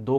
2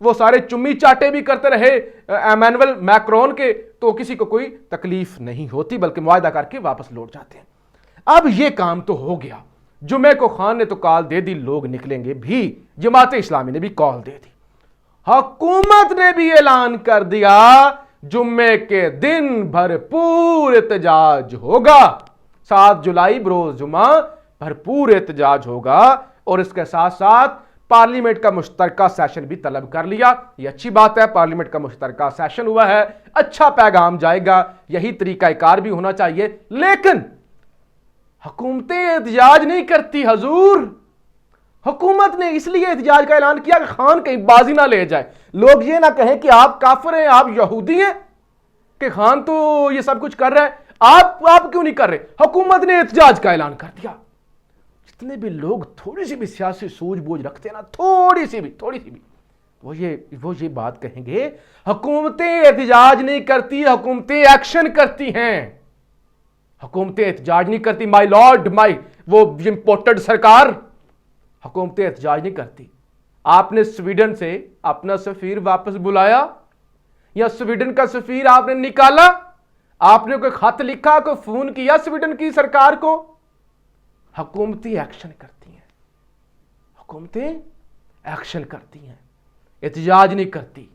وہ سارے چمی چاٹے بھی کرتے رہے ایمانوئل میکرون کے تو کسی کو کوئی تکلیف نہیں ہوتی، بلکہ معاہدہ کر کے واپس لوٹ جاتے ہیں۔ اب یہ کام تو ہو گیا، جمعے کو خان نے تو کال دے دی لوگ نکلیں گے بھی، جماعت اسلامی نے بھی کال دے دی، حکومت نے بھی اعلان کر دیا جمعے کے دن بھرپور احتجاج ہوگا، 7 جولائی بروز جمعہ بھرپور احتجاج ہوگا، اور اس کے ساتھ ساتھ پارلیمنٹ کا مشترکہ سیشن بھی طلب کر لیا۔ یہ اچھی بات ہے، پارلیمنٹ کا مشترکہ سیشن ہوا ہے، اچھا پیغام جائے گا، یہی طریقہ کار بھی ہونا چاہیے، لیکن حکومتیں احتجاج نہیں کرتی حضور۔ حکومت نے اس لیے احتجاج کا اعلان کیا کہ خان کہیں بازی نہ لے جائے، لوگ یہ نہ کہیں کہ آپ کافر ہیں، آپ یہودی ہیں، کہ خان تو یہ سب کچھ کر رہا ہے، آپ کیوں نہیں کر رہے؟ حکومت نے احتجاج کا اعلان کر دیا۔ جتنے بھی لوگ تھوڑی سی بھی سیاسی سوجھ بوجھ رکھتے ہیں نا، تھوڑی سی بھی وہ یہ بات کہیں گے، حکومتیں احتجاج نہیں کرتی، حکومتیں ایکشن کرتی ہیں، حکومتیں احتجاج نہیں کرتی، مائی لارڈ وہ امپورٹڈ سرکار، حکومتیں احتجاج نہیں کرتی۔ آپ نے سویڈن سے اپنا سفیر واپس بلایا یا سویڈن کا سفیر آپ نے نکالا؟ آپ نے کوئی خط لکھا، کوئی فون کیا سویڈن کی سرکار کو؟ حکومتیں ایکشن کرتی ہیں، حکومتیں ایکشن کرتی ہیں، احتجاج نہیں کرتی۔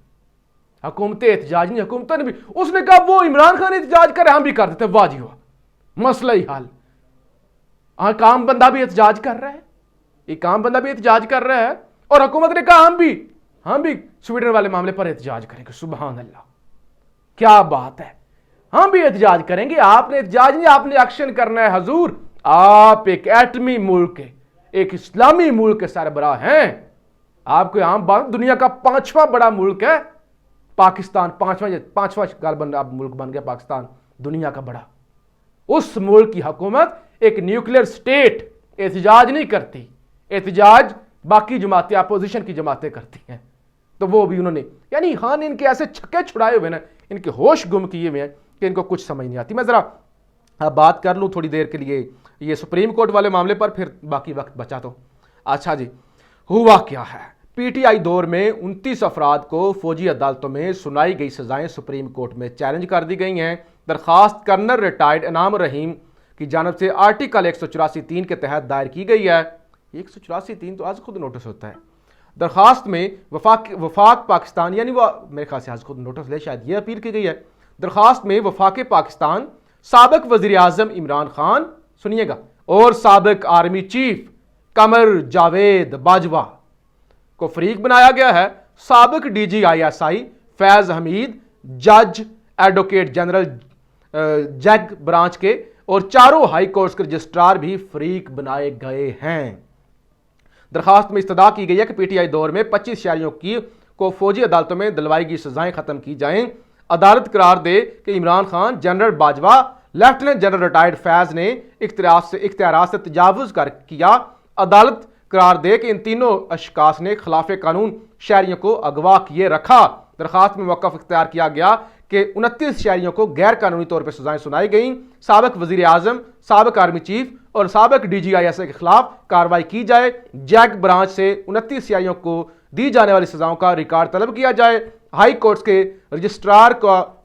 حکومتیں احتجاج نہیں، حکومتوں نے بھی، اس نے کہا وہ عمران خان احتجاج کرے ہم بھی کر دیتے، واہ جی واہ، مسئلہ ہی حل۔ کام بندہ بھی احتجاج کر رہا ہے، ایک کام بندہ بھی احتجاج کر رہا ہے، اور حکومت نے کہا ہم بھی سویڈن والے معاملے پر احتجاج کریں گے۔ سبحان اللہ، کیا بات ہے، ہم بھی احتجاج کریں گے۔ آپ نے احتجاج نہیں، آپ نے ایکشن کرنا ہے حضور۔ آپ ایک ایٹمی ملک کے، ایک اسلامی ملک کے سربراہ ہیں، آپ کو عام بات، دنیا کا 5واں بڑا ملک ہے پاکستان، 5واں غالباً اب ملک بن گیا پاکستان، دنیا کا بڑا۔ اس ملک کی حکومت ایک نیوکلیر سٹیٹ احتجاج نہیں کرتی، احتجاج باقی جماعتیں، اپوزیشن کی جماعتیں کرتی ہیں۔ تو وہ بھی انہوں نے، یعنی خان نے ان کے ایسے چھکے چھڑائے ہوئے نا، ان کے ہوش گم کیے ہوئے ہیں کہ ان کو کچھ سمجھ نہیں آتی۔ میں ذرا بات کر لوں تھوڑی دیر کے لیے یہ سپریم کورٹ والے معاملے پر، پھر باقی وقت بچا تو۔ اچھا جی، ہوا کیا ہے؟ پی ٹی آئی دور میں 29 افراد کو فوجی عدالتوں میں سنائی گئی سزائیں سپریم کورٹ میں چیلنج کر دی گئی ہیں۔ درخواست کرنل ریٹائرڈ انعام الرحیم کی جانب سے آرٹیکل 184(3) کے تحت دائر کی گئی ہے۔ 184(3) تو آج خود نوٹس ہوتا ہے۔ درخواست میں وفاق پاکستان، یعنی وہ میرے خیال سے آج خود نوٹس لے، شاید یہ اپیل کی گئی ہے۔ درخواست میں وفاق پاکستان، سابق وزیر اعظم عمران خان، سنیے گا، اور سابق آرمی چیف قمر جاوید باجوہ کو فریق بنایا گیا ہے۔ سابق D G I S I فیض حمید، جج ایڈوکیٹ جنرل جیگ برانچ کے، اور چاروں ہائی کورٹس کے رجسٹرار بھی فریق بنائے گئے ہیں۔ درخواست میں استدعا کی گئی ہے کہ پی ٹی آئی دور میں 25 شہریوں کو فوجی عدالتوں میں دلوائی گئی سزائیں ختم کی جائیں۔ عدالت قرار دے کہ Imran Khan, general Bajwa, lieutenant general retired Faiz نے اختیارات سے تجاوز کیا۔ عدالت قرار دے کہ ان تینوں اشخاص نے خلاف قانون شہریوں کو اغوا کیے رکھا۔ درخواست میں موقف اختیار کیا گیا کہ 29 شہریوں کو غیر قانونی طور پر سزائیں سنائی گئیں۔ سابق وزیر اعظم، سابق آرمی چیف اور سابق D G I S I کے خلاف کارروائی کی جائے۔ جیگ برانچ سے 29 شہریوں کو دی جانے والی سزاؤں کا ریکارڈ طلب کیا جائے۔ ہائی کورٹس کے رجسٹرار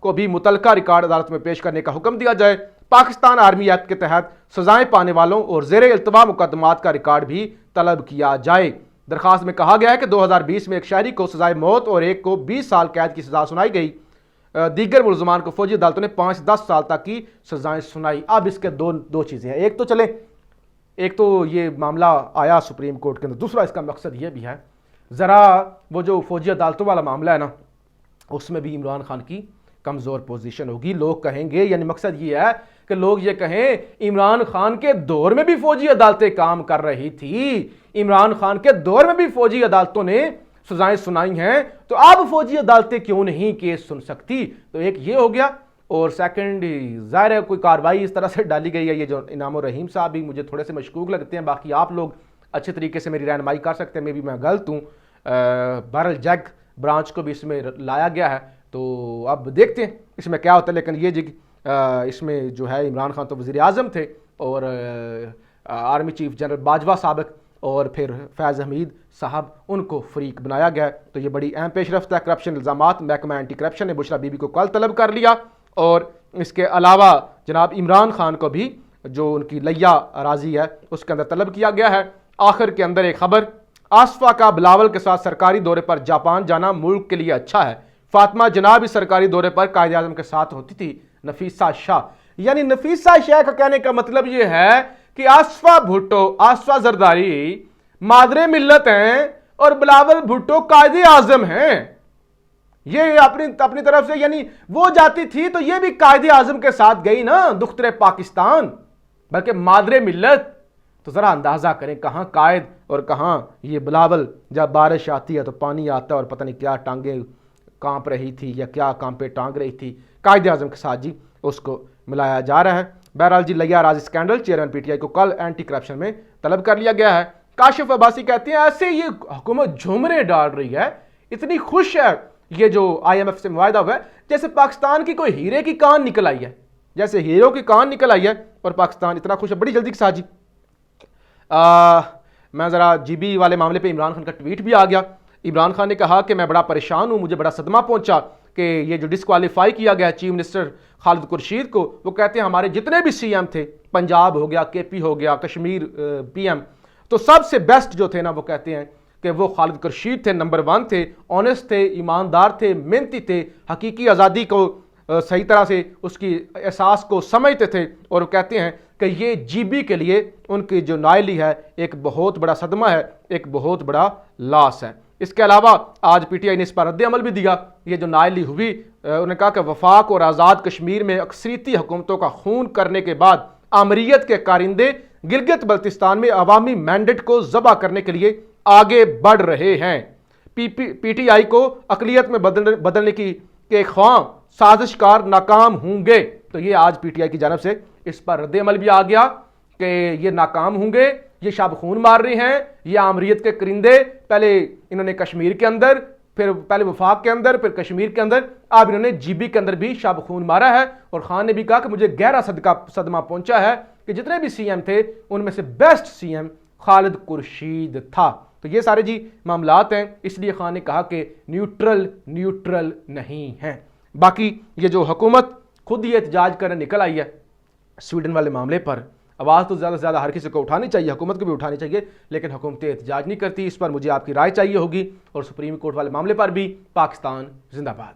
کو بھی متعلقہ ریکارڈ عدالت میں پیش کرنے کا حکم دیا جائے۔ پاکستان آرمی ایکٹ کے تحت سزائیں پانے والوں اور زیر التوا مقدمات کا ریکارڈ بھی طلب کیا جائے۔ درخواست میں کہا گیا ہے کہ 2020 میں ایک شہری کو سزائے موت اور ایک کو 20 سال قید کی سزا سنائی گئی۔ دیگر ملزمان کو فوجی عدالتوں نے 5-10 سال تک کی سزائیں سنائی۔ اب اس کے دو چیزیں ہیں، ایک تو یہ معاملہ آیا سپریم کورٹ کے اندر، دوسرا اس کا مقصد یہ بھی ہے، ذرا وہ جو فوجی عدالتوں والا معاملہ ہے نا، اس میں بھی عمران خان کی کمزور پوزیشن ہوگی۔ لوگ کہیں گے، یعنی مقصد یہ ہے کہ لوگ یہ کہیں عمران خان کے دور میں بھی فوجی عدالتیں کام کر رہی تھی، عمران خان کے دور میں بھی فوجی عدالتوں نے سزائیں سنائی ہیں، تو اب فوجی عدالتیں کیوں نہیں کیس سن سکتی؟ تو ایک یہ ہو گیا، اور سیکنڈ ظاہر ہے کوئی کارروائی اس طرح سے ڈالی گئی ہے۔ یہ جو انعام الرحیم صاحب بھی مجھے تھوڑے سے مشکوک لگتے ہیں، باقی آپ لوگ اچھے طریقے سے میری رہنمائی کر سکتے ہیں، میں غلط ہوں۔ بہرحال جیگ برانچ کو بھی اس میں لایا گیا ہے، تو اب دیکھتے ہیں اس میں کیا ہوتا ہے۔ لیکن یہ اس میں جو ہے عمران خان تو وزیر اعظم تھے، اور آرمی چیف جنرل باجوہ سابق اور پھر فیض حمید صاحب ان کو فریق بنایا گیا. تو یہ بڑی اہم پیش رفت ہے. کرپشن الزامات محکمہ اینٹی کرپشن نے بشرا بی بی کو کل طلب کر لیا. اور اس کے علاوہ جناب عمران خان کو بھی جو ان کی لیا اراضی ہے اس کے اندر طلب کیا گیا ہے. آخر کے اندر ایک خبر، آصفہ کا بلاول کے ساتھ سرکاری دورے پر جاپان جانا ملک کے لیے اچھا ہے. فاطمہ جناب اس سرکاری دورے پر قائد اعظم کے ساتھ ہوتی تھی. نفیسہ شاہ، یعنی نفیسہ شاہ کا کہنے کا مطلب یہ ہے کہ آصفہ بھٹو، آصفہ زرداری مادر ملت ہیں اور بلاول بھٹو قائد اعظم ہیں. یہ اپنی طرف سے، یعنی وہ جاتی تھی تو یہ بھی قائد اعظم کے ساتھ گئی نا دختر پاکستان، بلکہ مادر ملت. تو ذرا اندازہ کریں کہاں قائد اور کہاں یہ بلاول. جب بارش آتی ہے تو پانی آتا ہے اور پتہ نہیں کیا ٹانگیں کانپ رہی تھی یا کیا کانپے ٹانگ رہی تھی. قائد اعظم کے ساتھ جی اس کو ملایا جا رہا ہے. بہرحال جی لیا راز scandal chairman P T I کو کل اینٹی کرپشن میں طلب کر لیا گیا ہے. کاشف عباسی کہتے ہیں ایسے یہ حکومت جھومرے ڈال رہی ہے، اتنی خوش ہے یہ جو آئی ایم ایف سے معاہدہ ہوا ہے، جیسے پاکستان کی کوئی ہیرے کی کان نکل آئی ہے، جیسے ہیروں کی کان نکل آئی ہے اور پاکستان اتنا خوش ہے. بڑی جلدی کے ساتھ جی میں ذرا جی بی والے معاملے پہ عمران خان کا ٹویٹ بھی آ گیا. عمران خان نے کہا کہ میں بڑا پریشان ہوں، مجھے بڑا صدمہ پہنچا کہ یہ جو ڈسکوالیفائی کیا گیا چیف منسٹر خالد خورشید کو. وہ کہتے ہیں ہمارے جتنے بھی سی ایم تھے، پنجاب ہو گیا، کے پی ہو گیا، کشمیر پی ایم، تو سب سے بیسٹ جو تھے نا وہ کہتے ہیں کہ وہ خالد خورشید تھے، نمبر 1 تھے، آنےسٹ تھے، ایماندار تھے، محنتی تھے، حقیقی آزادی کو صحیح طرح سے اس کی احساس کو سمجھتے تھے. اور وہ کہتے ہیں کہ یہ جی بی کے لیے ان کی جو نائلی ہے ایک بہت بڑا صدمہ ہے، ایک بہت بڑا لاس ہے. اس کے علاوہ آج پی ٹی آئی نے اس پر رد عمل بھی دیا. یہ جو نائلی ہوئی، انہوں نے کہا کہ وفاق اور آزاد کشمیر میں اکثریتی حکومتوں کا خون کرنے کے بعد آمریت کے کارندے گلگت بلتستان میں عوامی مینڈیٹ کو ذبح کرنے کے لیے آگے بڑھ رہے ہیں. پی ٹی آئی کو اقلیت میں بدلنے کے خواہاں سازش کار ناکام ہوں گے. تو یہ آج پی ٹی آئی کی جانب سے اس پر رد عمل بھی آ گیا کہ یہ ناکام ہوں گے، یہ شب خون مار رہے ہیں، یہ آمریت کے کرندے. پہلے انہوں نے کشمیر کے اندر، پھر پہلے وفاق کے اندر، پھر کشمیر کے اندر، اب انہوں نے جی بی کے اندر بھی شب خون مارا ہے. اور خان نے بھی کہا کہ مجھے گہرا صدمہ پہنچا ہے کہ جتنے بھی سی ایم تھے ان میں سے بیسٹ سی ایم خالد خورشید تھا. تو یہ سارے جی معاملات ہیں، اس لیے خان نے کہا کہ نیوٹرل نہیں ہیں. باقی یہ جو حکومت خود یہ احتجاج کرنے نکل آئی ہے سویڈن والے معاملے پر، آواز تو زیادہ سے زیادہ ہر کسی کو اٹھانی چاہیے، حکومت کو بھی اٹھانی چاہیے، لیکن حکومتیں احتجاج نہیں کرتی. اس پر مجھے آپ کی رائے چاہیے ہوگی. اور سپریم کورٹ والے معاملے پر بھی پاکستان زندہ باد.